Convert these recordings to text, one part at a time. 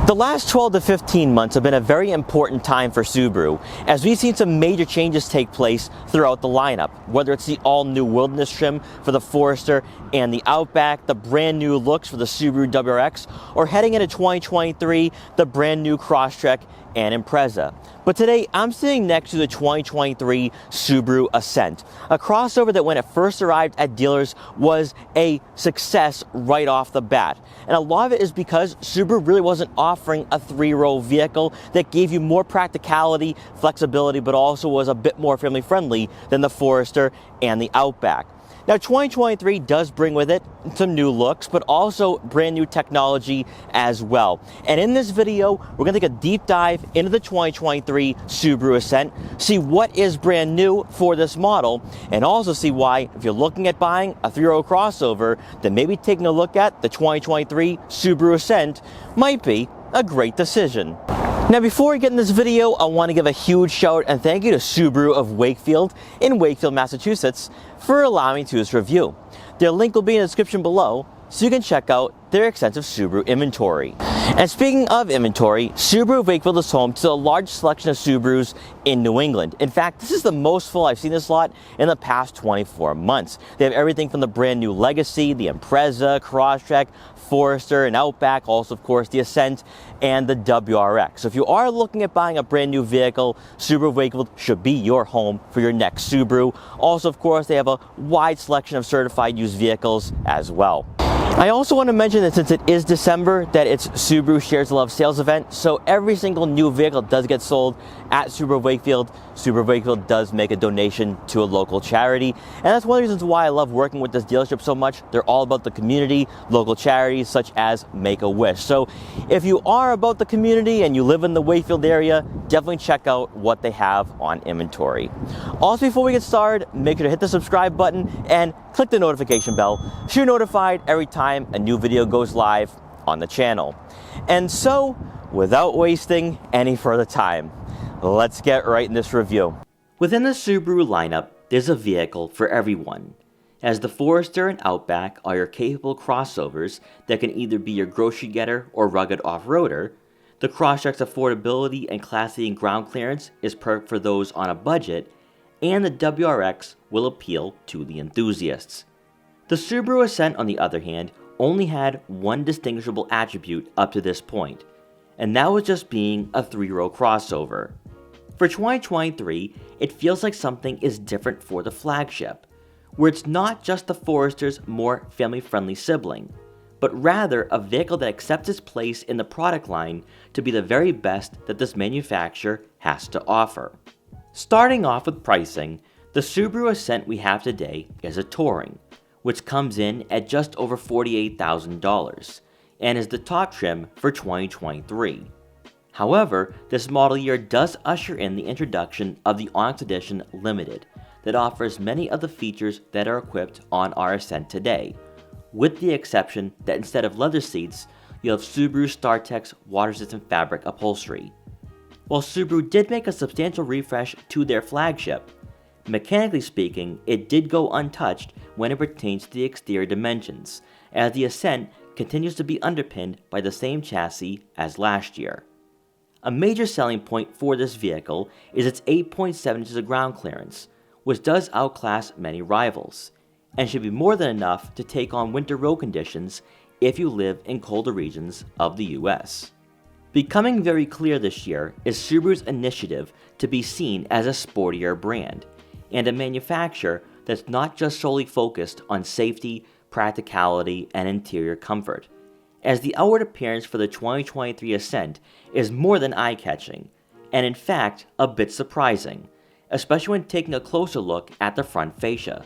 The last 12 to 15 months have been a very important time for Subaru, as we've seen some major changes take place throughout the lineup, whether it's the all-new Wilderness trim for the Forester and the Outback, the brand new looks for the Subaru WRX, or heading into 2023, the brand new Crosstrek and Impreza. But today, I'm sitting next to the 2023 Subaru Ascent, a crossover that when it first arrived at dealers was a success right off the bat. And a lot of it is because Subaru really wasn't offering a three-row vehicle that gave you more practicality, flexibility, but also was a bit more family-friendly than the Forester and the Outback. Now, 2023 does bring with it some new looks, but also brand new technology as well. And in this video, we're going to take a deep dive into the 2023 Subaru Ascent, see what is brand new for this model, and also see why, if you're looking at buying a three-row crossover, then maybe taking a look at the 2023 Subaru Ascent might be a great decision. Now, before we get in this video, I want to give a huge shout and thank you to Subaru of Wakefield in Wakefield, Massachusetts, for allowing me to do this review. Their link will be in the description below, so you can check out their extensive Subaru inventory. And speaking of inventory, Subaru of Wakefield is home to a large selection of Subarus in New England. In fact, this is the most full I've seen this lot in the past 24 months. They have everything from the brand new Legacy, the Impreza, Crosstrek, Forester, and Outback, also of course the Ascent and the WRX. So if you are looking at buying a brand new vehicle, Subaru of Wakefield should be your home for your next Subaru. Also, of course, they have a wide selection of certified used vehicles as well. I also want to mention that since it is December, that it's Subaru Shares Love sales event, so every single new vehicle does get sold at Subaru of Wakefield. Subaru of Wakefield does make a donation to a local charity, and that's one of the reasons why I love working with this dealership so much. They're all about the community, local charities such as Make-A-Wish. So if you are about the community and you live in the Wakefield area, definitely check out what they have on inventory. Also, before we get started, make sure to hit the subscribe button and click the notification bell so you're notified every time a new video goes live on the channel. And so, without wasting any further time, let's get right in this review. Within the Subaru lineup, there's a vehicle for everyone, as the Forester and Outback are your capable crossovers that can either be your grocery getter or rugged off-roader. The Crosstrek's affordability and class-leading ground clearance is perfect for those on a budget, and the WRX will appeal to the enthusiasts. The Subaru Ascent, on the other hand, only had one distinguishable attribute up to this point, and that was just being a three-row crossover. For 2023, it feels like something is different for the flagship, where it's not just the Forester's more family-friendly sibling, but rather a vehicle that accepts its place in the product line to be the very best that this manufacturer has to offer. Starting off with pricing, the Subaru Ascent we have today is a Touring, which comes in at just over $48,000 and is the top trim for 2023. However, this model year does usher in the introduction of the Onyx Edition Limited that offers many of the features that are equipped on our Ascent today, with the exception that instead of leather seats, you have Subaru StarTech's water-resistant fabric upholstery. While Subaru did make a substantial refresh to their flagship, mechanically speaking, it did go untouched when it pertains to the exterior dimensions, as the Ascent continues to be underpinned by the same chassis as last year. A major selling point for this vehicle is its 8.7 inches of ground clearance, which does outclass many rivals, and should be more than enough to take on winter road conditions if you live in colder regions of the US. Becoming very clear this year is Subaru's initiative to be seen as a sportier brand, and a manufacturer that's not just solely focused on safety, practicality, and interior comfort, as the outward appearance for the 2023 Ascent is more than eye-catching, and in fact a bit surprising, especially when taking a closer look at the front fascia.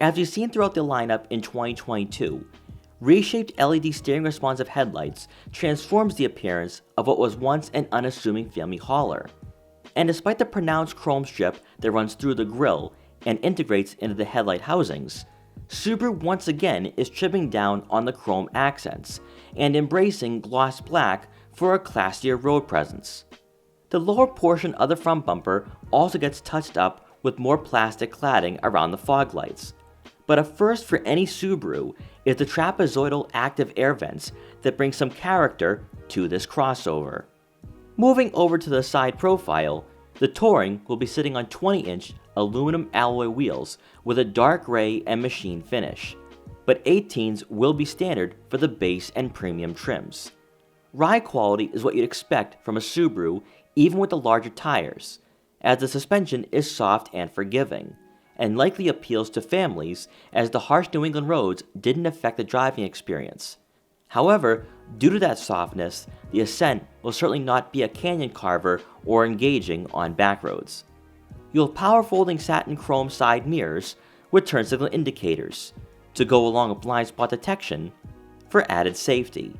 As we've seen throughout the lineup in 2022, reshaped LED steering responsive headlights transforms the appearance of what was once an unassuming family hauler. And despite the pronounced chrome strip that runs through the grille and integrates into the headlight housings, Subaru once again is trimming down on the chrome accents and embracing gloss black for a classier road presence. The lower portion of the front bumper also gets touched up with more plastic cladding around the fog lights. But a first for any Subaru is the trapezoidal active air vents that bring some character to this crossover. Moving over to the side profile, the Touring will be sitting on 20-inch aluminum alloy wheels with a dark gray and machine finish, but 18s will be standard for the base and premium trims. Ride quality is what you'd expect from a Subaru even with the larger tires, as the suspension is soft and forgiving, and likely appeals to families as the harsh New England roads didn't affect the driving experience. However, due to that softness, the Ascent will certainly not be a canyon carver or engaging on back roads. You'll have power folding satin chrome side mirrors with turn signal indicators to go along with blind spot detection for added safety.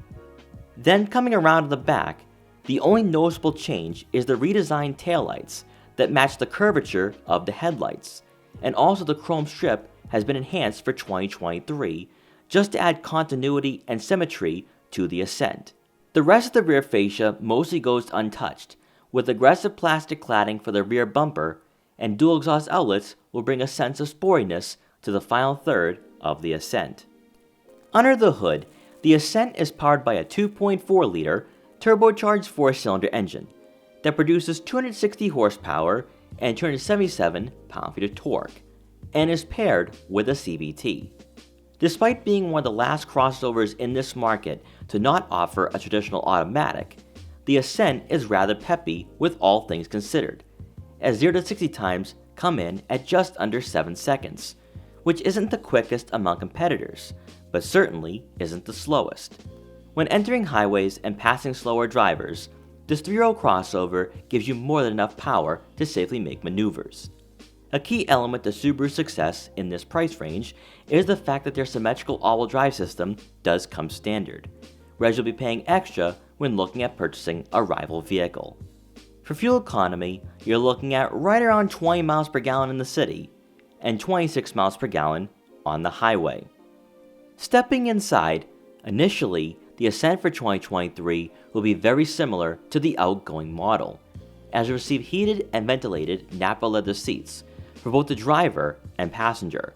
Then coming around to the back, the only noticeable change is the redesigned taillights that match the curvature of the headlights, and also the chrome strip has been enhanced for 2023 just to add continuity and symmetry to the Ascent. The rest of the rear fascia mostly goes untouched, with aggressive plastic cladding for the rear bumper, and dual exhaust outlets will bring a sense of sportiness to the final third of the Ascent. Under the hood, the Ascent is powered by a 2.4-liter turbocharged 4-cylinder engine that produces 260 horsepower and 277 pound-feet of torque, and is paired with a CVT. Despite being one of the last crossovers in this market to not offer a traditional automatic, the Ascent is rather peppy with all things considered, as 0 to 60 times come in at just under 7 seconds, which isn't the quickest among competitors, but certainly isn't the slowest. When entering highways and passing slower drivers, this 3-row crossover gives you more than enough power to safely make maneuvers. A key element to Subaru's success in this price range is the fact that their symmetrical all-wheel drive system does come standard, whereas you'll be paying extra when looking at purchasing a rival vehicle. For fuel economy, you're looking at right around 20 miles per gallon in the city, and 26 miles per gallon on the highway. Stepping inside, initially, the Ascent for 2023 will be very similar to the outgoing model, as you receive heated and ventilated Napa leather seats for both the driver and passenger,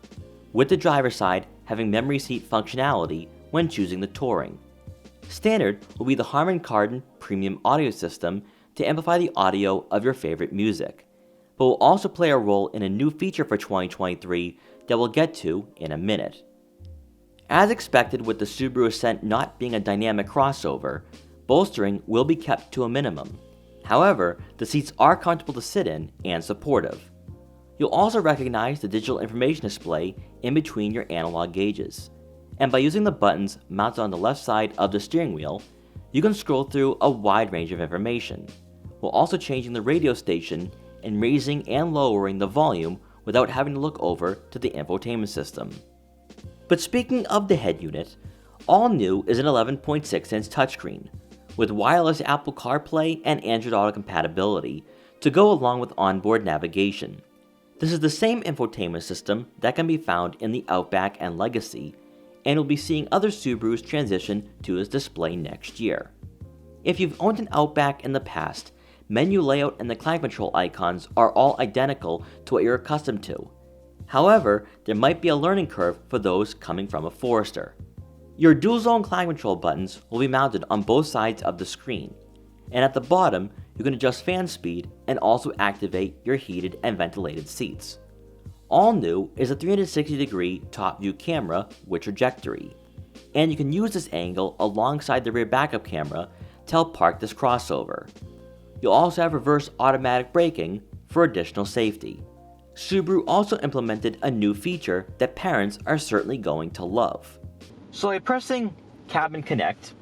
with the driver's side having memory seat functionality when choosing the Touring. Standard will be the Harman Kardon premium audio system to amplify the audio of your favorite music, but will also play a role in a new feature for 2023 that we'll get to in a minute. As expected with the Subaru Ascent not being a dynamic crossover, bolstering will be kept to a minimum. However, the seats are comfortable to sit in and supportive. You'll also recognize the digital information display in between your analog gauges, and by using the buttons mounted on the left side of the steering wheel, you can scroll through a wide range of information, while also changing the radio station and raising and lowering the volume without having to look over to the infotainment system. But speaking of the head unit, all new is an 11.6-inch touchscreen, with wireless Apple CarPlay and Android Auto compatibility to go along with onboard navigation. This is the same infotainment system that can be found in the Outback and Legacy, and we'll be seeing other Subarus transition to this display next year. If you've owned an Outback in the past, menu layout and the climate control icons are all identical to what you're accustomed to. However, there might be a learning curve for those coming from a Forester. Your dual-zone climate control buttons will be mounted on both sides of the screen, and at the bottom, you can adjust fan speed and also activate your heated and ventilated seats. All new is a 360-degree top view camera with trajectory, and you can use this angle alongside the rear backup camera to help park this crossover. You'll also have reverse automatic braking for additional safety. Subaru also implemented a new feature that parents are certainly going to love. So by pressing Cabin Connect,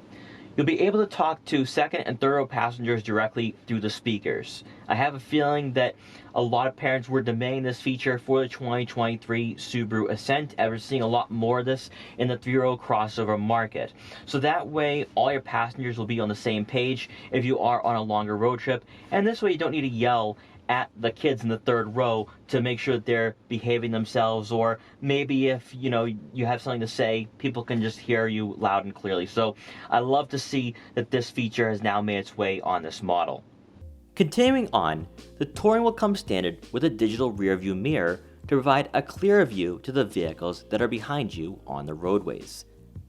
you'll be able to talk to second and third row passengers directly through the speakers. I have a feeling that a lot of parents were demanding this feature for the 2023 Subaru Ascent, and we're seeing a lot more of this in the 3-row crossover market. So that way, all your passengers will be on the same page if you are on a longer road trip, and this way you don't need to yell at the kids in the third row to make sure that they're behaving themselves, or maybe if you have something to say, people can just hear you loud and clearly. So I love to see that this feature has now made its way on this model. Continuing on, the Touring will come standard with a digital rear view mirror to provide a clearer view to the vehicles that are behind you on the roadways.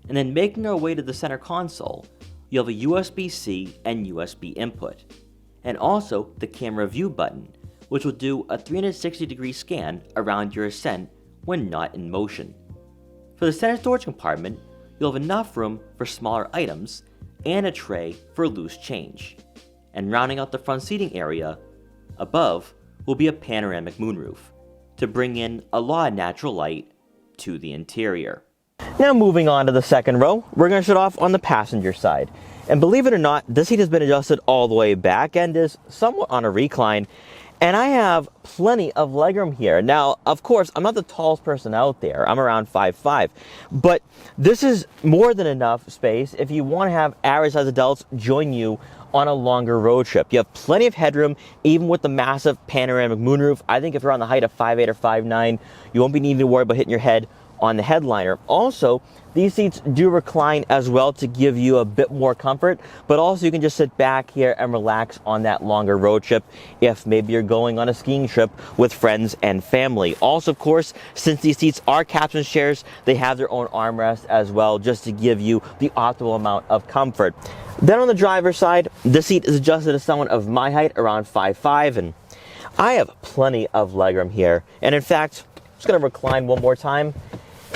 And then making our way to the center console, you'll have a USB-C and USB input, and also the camera view button, which will do a 360-degree scan around your Ascent when not in motion. For the center storage compartment, you'll have enough room for smaller items and a tray for loose change. And rounding out the front seating area, above will be a panoramic moonroof to bring in a lot of natural light to the interior. Now moving on to the second row, we're going to start off on the passenger side. And believe it or not, this seat has been adjusted all the way back and is somewhat on a recline. And I have plenty of legroom here. Now, of course, I'm not the tallest person out there. I'm around 5'5". But this is more than enough space if you want to have average-sized adults join you on a longer road trip. You have plenty of headroom, even with the massive panoramic moonroof. I think if you're on the height of 5'8" or 5'9", you won't be needing to worry about hitting your head on the headliner. Also, these seats do recline as well to give you a bit more comfort, but also you can just sit back here and relax on that longer road trip if maybe you're going on a skiing trip with friends and family. Also, of course, since these seats are captain's chairs, they have their own armrest as well, just to give you the optimal amount of comfort. Then on the driver's side, this seat is adjusted to someone of my height, around 5'5", and I have plenty of legroom here. And in fact, I'm just going to recline one more time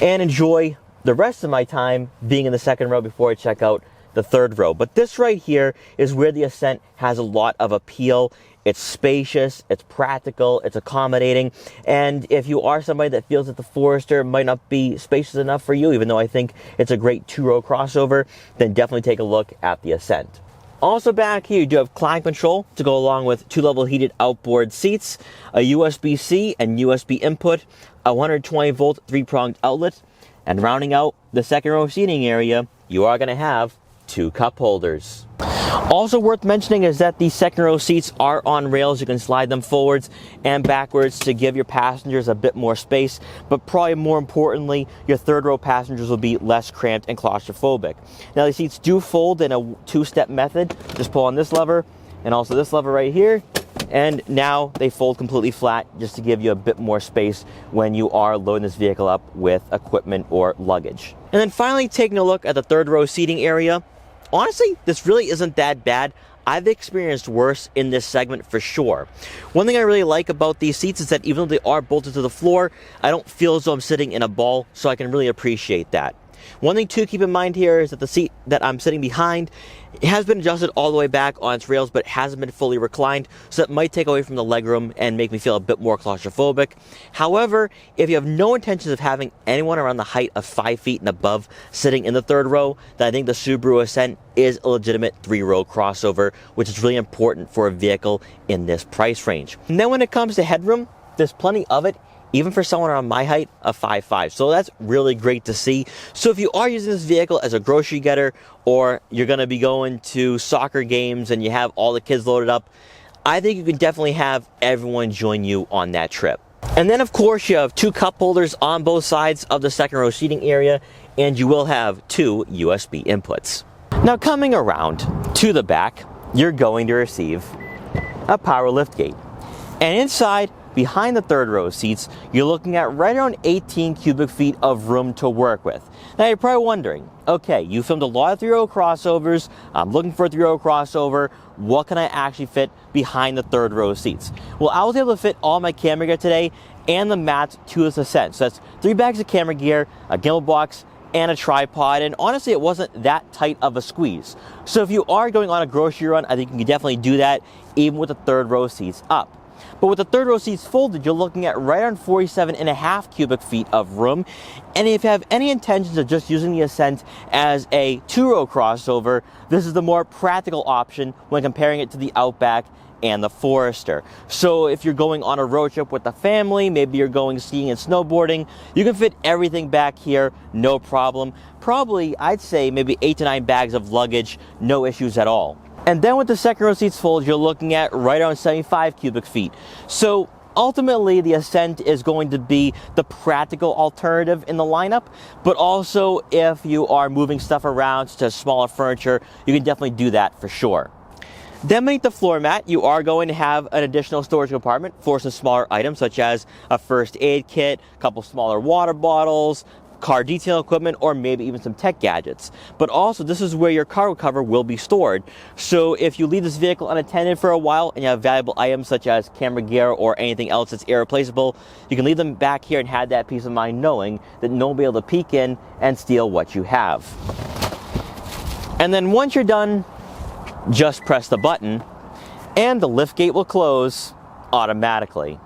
and enjoy the rest of my time being in the second row before I check out the third row. But this right here is where the Ascent has a lot of appeal. It's spacious, it's practical, it's accommodating, and if you are somebody that feels that the Forester might not be spacious enough for you, even though I think it's a great two-row crossover, then definitely take a look at the Ascent. Also back here, you do have climate control to go along with two-level heated outboard seats, a USB-C and USB input, a 120-volt three-pronged outlet, and rounding out the second row seating area, you are going to have two cup holders. Also worth mentioning is that the second row seats are on rails. You can slide them forwards and backwards to give your passengers a bit more space, but probably more importantly, your third row passengers will be less cramped and claustrophobic. Now, the seats do fold in a two-step method. Just pull on this lever and also this lever right here, and now they fold completely flat just to give you a bit more space when you are loading this vehicle up with equipment or luggage. And then finally, taking a look at the third row seating area, honestly, this really isn't that bad. I've experienced worse in this segment for sure. One thing I really like about these seats is that even though they are bolted to the floor, I don't feel as though I'm sitting in a ball, so I can really appreciate that. One thing to keep in mind here is that the seat that I'm sitting behind, it has been adjusted all the way back on its rails, but it hasn't been fully reclined, so it might take away from the legroom and make me feel a bit more claustrophobic. However, if you have no intentions of having anyone around the height of 5 feet and above sitting in the third row, then I think the Subaru Ascent is a legitimate three-row crossover, which is really important for a vehicle in this price range. And then when it comes to headroom, there's plenty of it, even for someone around my height of 5'5". So that's really great to see. So if you are using this vehicle as a grocery getter, or you're going to be going to soccer games and you have all the kids loaded up, I think you can definitely have everyone join you on that trip. And then of course you have two cup holders on both sides of the second row seating area, and you will have two USB inputs. Now coming around to the back, you're going to receive a power liftgate. And inside, behind the third row seats, you're looking at right around 18 cubic feet of room to work with. Now you're probably wondering, okay, you filmed a lot of three-row crossovers, I'm looking for a three-row crossover, what can I actually fit behind the third row seats? Well, I was able to fit all my camera gear today and the mats to this Ascent. So that's 3 bags of camera gear, a gimbal box, and a tripod, and honestly it wasn't that tight of a squeeze. So if you are going on a grocery run, I think you can definitely do that even with the third row seats up. But with the third row seats folded, you're looking at right around 47.5 cubic feet of room. And if you have any intentions of just using the Ascent as a two-row crossover, this is the more practical option when comparing it to the Outback and the Forester. So if you're going on a road trip with the family, maybe you're going skiing and snowboarding, you can fit everything back here, no problem. Probably, I'd say maybe 8 to 9 bags of luggage, no issues at all. And then with the second row seats folded, you're looking at right around 75 cubic feet. So ultimately, the Ascent is going to be the practical alternative in the lineup, but also if you are moving stuff around to smaller furniture, you can definitely do that for sure. Then beneath the floor mat, you are going to have an additional storage compartment for some smaller items such as a first aid kit, a couple smaller water bottles, car detail equipment, or maybe even some tech gadgets. But also, this is where your cargo cover will be stored. So if you leave this vehicle unattended for a while and you have valuable items such as camera gear or anything else that's irreplaceable, you can leave them back here and have that peace of mind knowing that no one will be able to peek in and steal what you have. And then once you're done, just press the button and the lift gate will close automatically.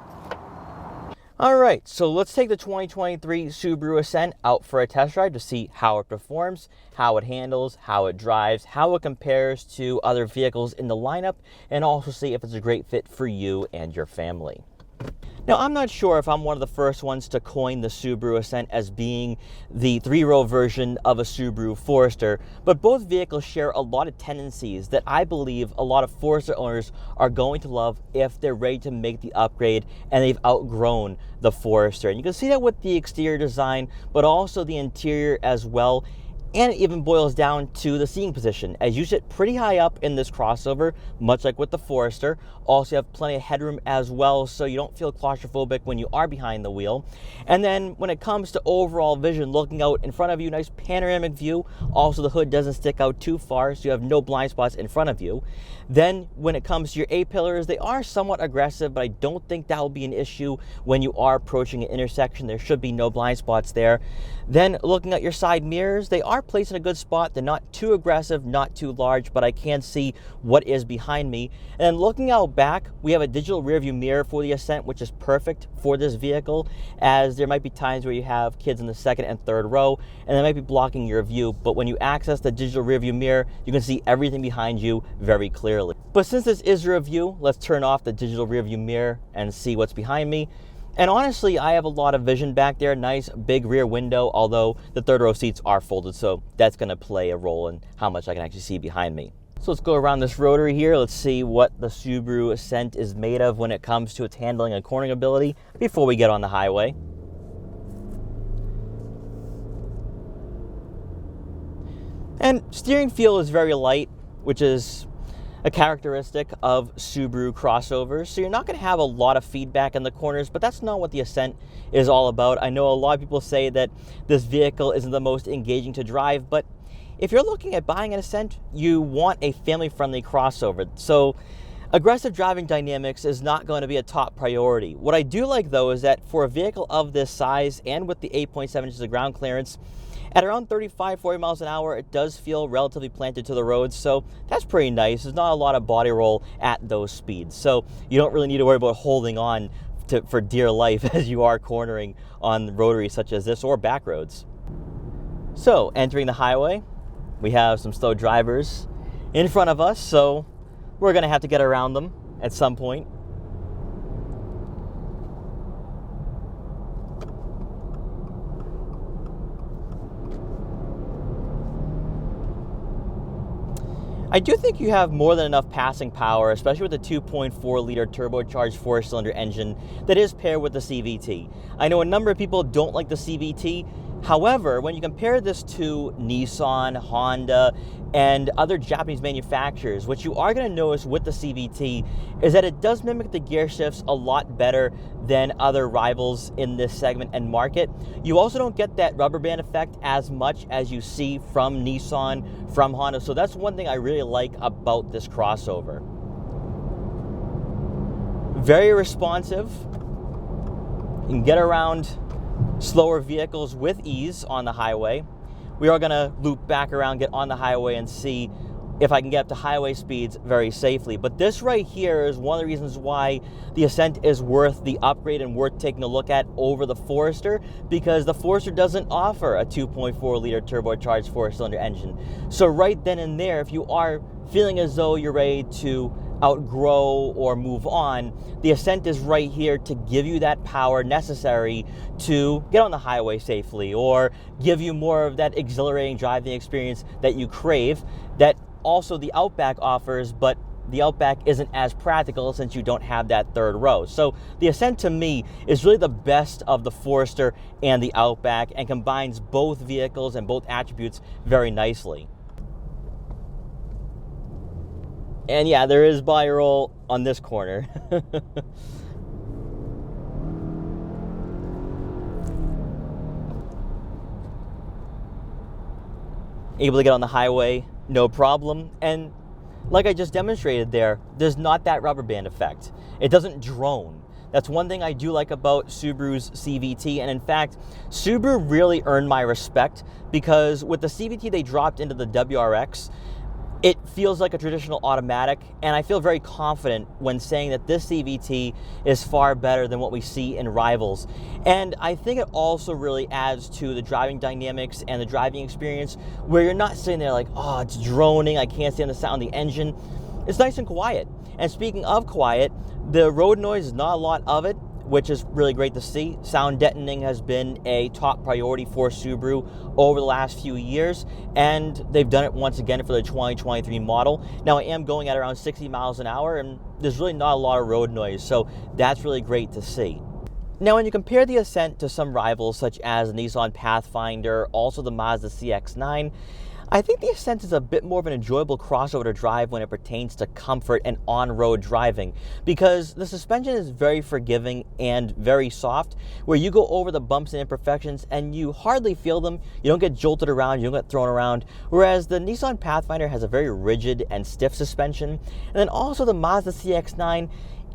Alright, so let's take the 2023 Subaru Ascent out for a test drive to see how it performs, how it handles, how it drives, how it compares to other vehicles in the lineup, and also see if it's a great fit for you and your family. Now, I'm not sure if I'm one of the first ones to coin the Subaru Ascent as being the three-row version of a Subaru Forester, but both vehicles share a lot of tendencies that I believe a lot of Forester owners are going to love if they're ready to make the upgrade and they've outgrown the Forester. And you can see that with the exterior design, but also the interior as well. And it even boils down to the seating position, as you sit pretty high up in this crossover, much like with the Forester. Also, you have plenty of headroom as well, so you don't feel claustrophobic when you are behind the wheel. And then when it comes to overall vision, looking out in front of you, nice panoramic view. Also, the hood doesn't stick out too far, so you have no blind spots in front of you. Then when it comes to your A-pillars, they are somewhat aggressive, but I don't think that will be an issue when you are approaching an intersection. There should be no blind spots there. Then looking at your side mirrors, they are placed in a good spot. They're not too aggressive, not too large, but I can see what is behind me. And then looking out back, we have a digital rear view mirror for the Ascent, which is perfect for this vehicle, as there might be times where you have kids in the second and third row, and they might be blocking your view. But when you access the digital rear view mirror, you can see everything behind you very clearly. But since this is a review, let's turn off the digital rear view mirror and see what's behind me. And honestly, I have a lot of vision back there. Nice big rear window, although the third row seats are folded, so that's going to play a role in how much I can actually see behind me. So let's go around this rotary here. Let's see what the Subaru Ascent is made of when it comes to its handling and cornering ability before we get on the highway. And steering feel is very light, which is a characteristic of Subaru crossovers. So you're not going to have a lot of feedback in the corners, but that's not what the Ascent is all about. I know a lot of people say that this vehicle isn't the most engaging to drive, but if you're looking at buying an Ascent, you want a family-friendly crossover. So aggressive driving dynamics is not going to be a top priority. What I do like, though, is that for a vehicle of this size and with the 8.7 inches of ground clearance, at around 35, 40 miles an hour, it does feel relatively planted to the roads, so that's pretty nice. There's not a lot of body roll at those speeds, so you don't really need to worry about holding on for dear life as you are cornering on rotaries such as this or back roads. So, entering the highway, we have some slow drivers in front of us, so we're going to have to get around them at some point. I do think you have more than enough passing power, especially with the 2.4 liter turbocharged 4-cylinder engine that is paired with the CVT. I know a number of people don't like the CVT. However, when you compare this to Nissan, Honda, and other Japanese manufacturers, what you are going to notice with the CVT is that it does mimic the gear shifts a lot better than other rivals in this segment and market. You also don't get that rubber band effect as much as you see from Nissan, from Honda. So that's one thing I really like about this crossover. Very responsive. You can get around slower vehicles with ease on the highway. We are going to loop back around, get on the highway, and see if I can get up to highway speeds very safely. But this right here is one of the reasons why the Ascent is worth the upgrade and worth taking a look at over the Forester, because the Forester doesn't offer a 2.4 liter turbocharged 4-cylinder engine. So right then and there, if you are feeling as though you're ready to outgrow or move on, the Ascent is right here to give you that power necessary to get on the highway safely or give you more of that exhilarating driving experience that you crave, that also the Outback offers, but the Outback isn't as practical since you don't have that third row. So the Ascent to me is really the best of the Forester and the Outback and combines both vehicles and both attributes very nicely. And yeah, there is body roll on this corner. able to get on the highway, no problem. And like I just demonstrated there's not that rubber band effect. It doesn't drone. That's one thing I do like about Subaru's CVT, and in fact, Subaru really earned my respect because with the CVT they dropped into the WRX, it feels like a traditional automatic, and I feel very confident when saying that this CVT is far better than what we see in rivals. And I think it also really adds to the driving dynamics and the driving experience where you're not sitting there like, oh, it's droning, I can't stand the sound of the engine. It's nice and quiet. And speaking of quiet, the road noise is not a lot of it, which is really great to see. Sound deadening has been a top priority for Subaru over the last few years, and they've done it once again for the 2023 model. Now, I am going at around 60 miles an hour, and there's really not a lot of road noise, so that's really great to see. Now, when you compare the Ascent to some rivals such as the Nissan Pathfinder, also the Mazda CX-9, I think the Ascent is a bit more of an enjoyable crossover to drive when it pertains to comfort and on-road driving, because the suspension is very forgiving and very soft, where you go over the bumps and imperfections and you hardly feel them. You don't get jolted around, you don't get thrown around, whereas the Nissan Pathfinder has a very rigid and stiff suspension. And then also the Mazda CX-9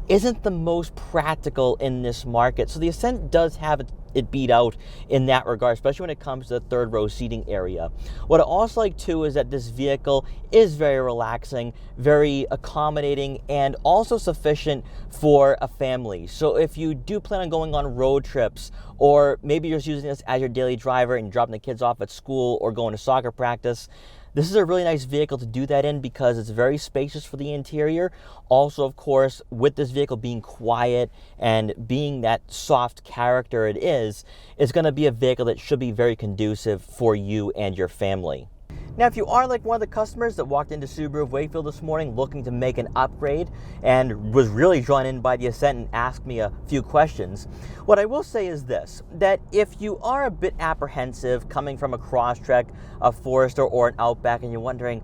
isn't the most practical in this market, so the Ascent does have it beat out in that regard, especially when it comes to the third row seating area. What I also like too is that this vehicle is very relaxing, very accommodating, and also sufficient for a family. So if you do plan on going on road trips, or maybe you're just using this as your daily driver and you're dropping the kids off at school or going to soccer practice, this is a really nice vehicle to do that in because it's very spacious for the interior. Also, of course, with this vehicle being quiet and being that soft character it is, it's going to be a vehicle that should be very conducive for you and your family. Now, if you are like one of the customers that walked into Subaru of Wakefield this morning looking to make an upgrade and was really drawn in by the Ascent and asked me a few questions, what I will say is this, that if you are a bit apprehensive coming from a Crosstrek, a Forester, or an Outback, and you're wondering,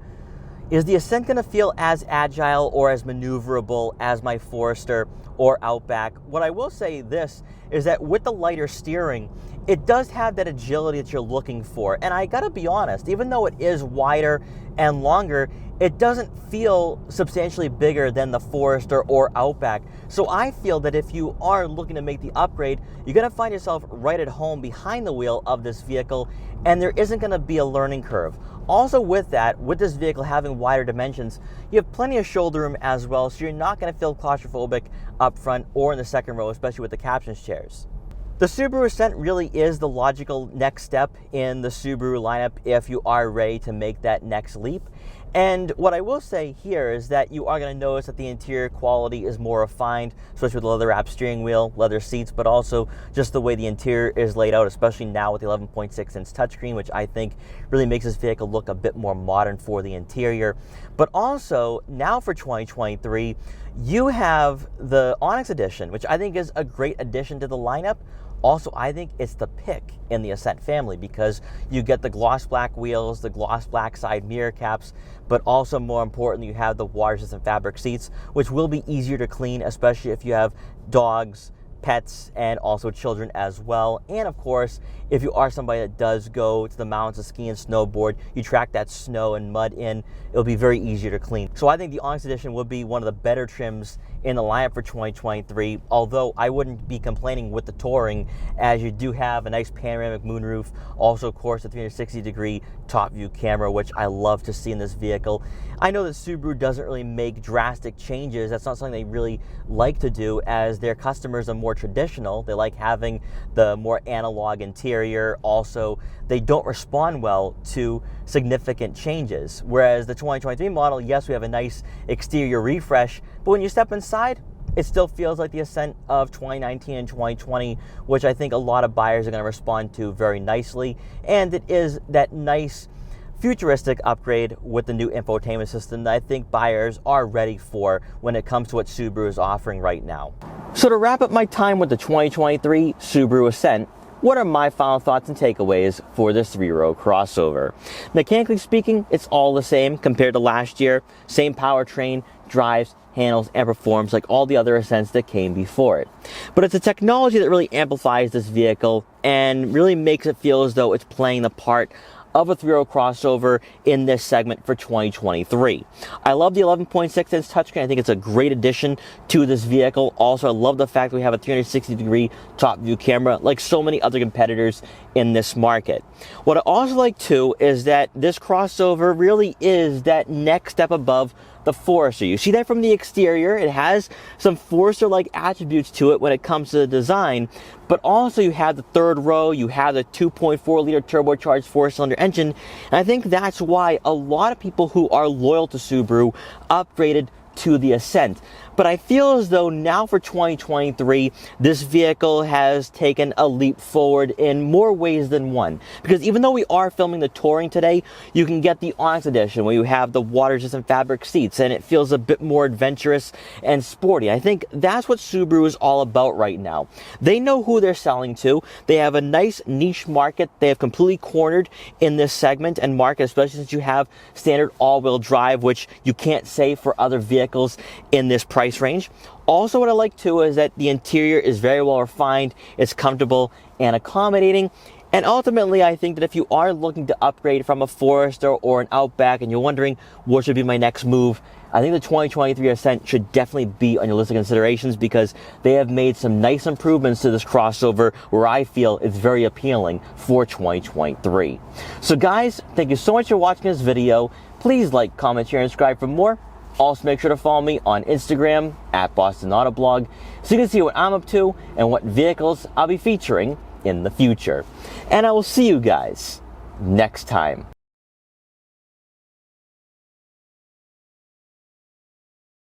is the Ascent going to feel as agile or as maneuverable as my Forester or Outback? What I will say this is that with the lighter steering, it does have that agility that you're looking for. And I gotta be honest, even though it is wider and longer, it doesn't feel substantially bigger than the Forester or Outback. So I feel that if you are looking to make the upgrade, you're gonna find yourself right at home behind the wheel of this vehicle, and there isn't gonna be a learning curve. Also with that, with this vehicle having wider dimensions, you have plenty of shoulder room as well, so you're not gonna feel claustrophobic up front or in the second row, especially with the captain's chairs. The Subaru Ascent really is the logical next step in the Subaru lineup if you are ready to make that next leap. And what I will say here is that you are going to notice that the interior quality is more refined, especially with the leather-wrapped steering wheel, leather seats, but also just the way the interior is laid out, especially now with the 11.6-inch touchscreen, which I think really makes this vehicle look a bit more modern for the interior. But also, now for 2023, you have the Onyx Edition, which I think is a great addition to the lineup. Also, I think it's the pick in the Ascent family because you get the gloss black wheels, the gloss black side mirror caps, but also more importantly, you have the water-resistant fabric seats, which will be easier to clean, especially if you have dogs, pets, and also children as well. And of course, if you are somebody that does go to the mountains to ski and snowboard, you track that snow and mud in, it'll be very easier to clean. So I think the Onyx Edition will be one of the better trims in the lineup for 2023, although I wouldn't be complaining with the Touring, as you do have a nice panoramic moonroof, also of course a 360-degree top view camera, which I love to see in this vehicle. I know that Subaru doesn't really make drastic changes. That's not something they really like to do, as their customers are more traditional. They like having the more analog interior. Also, they don't respond well to significant changes. Whereas the 2023 model, yes, we have a nice exterior refresh, but when you step inside, it still feels like the Ascent of 2019 and 2020, which I think a lot of buyers are going to respond to very nicely. And it is that nice futuristic upgrade with the new infotainment system that I think buyers are ready for when it comes to what Subaru is offering right now. So to wrap up my time with the 2023 Subaru Ascent, what are my final thoughts and takeaways for this three-row crossover? Mechanically speaking, it's all the same compared to last year. Same powertrain, drives, handles, and performs like all the other Ascents that came before it. But it's a technology that really amplifies this vehicle and really makes it feel as though it's playing the part of a three-row crossover in this segment for 2023. I love the 11.6-inch touchscreen. I think it's a great addition to this vehicle. Also, I love the fact that we have a 360-degree top view camera like so many other competitors in this market. What I also like too is that this crossover really is that next step above the Forester. You see that from the exterior. It has some Forester-like attributes to it when it comes to the design, but also you have the third row, you have the 2.4-liter turbocharged four-cylinder engine, and I think that's why a lot of people who are loyal to Subaru upgraded to the Ascent. But I feel as though now for 2023, this vehicle has taken a leap forward in more ways than one. Because even though we are filming the Touring today, you can get the Onyx Edition where you have the water-resistant fabric seats and it feels a bit more adventurous and sporty. I think that's what Subaru is all about right now. They know who they're selling to. They have a nice niche market. They have completely cornered in this segment and market, especially since you have standard all-wheel drive, which you can't say for other vehicles in this price range. Also, what I like too is that the interior is very well refined, it's comfortable and accommodating, and ultimately I think that if you are looking to upgrade from a Forester or an Outback and you're wondering what should be my next move, I think the 2023 Ascent should definitely be on your list of considerations because they have made some nice improvements to this crossover where I feel it's very appealing for 2023. So guys, thank you so much for watching this video. Please like, comment, share, and subscribe for more. Also, make sure to follow me on Instagram at Boston Autoblog so you can see what I'm up to and what vehicles I'll be featuring in the future. And I will see you guys next time.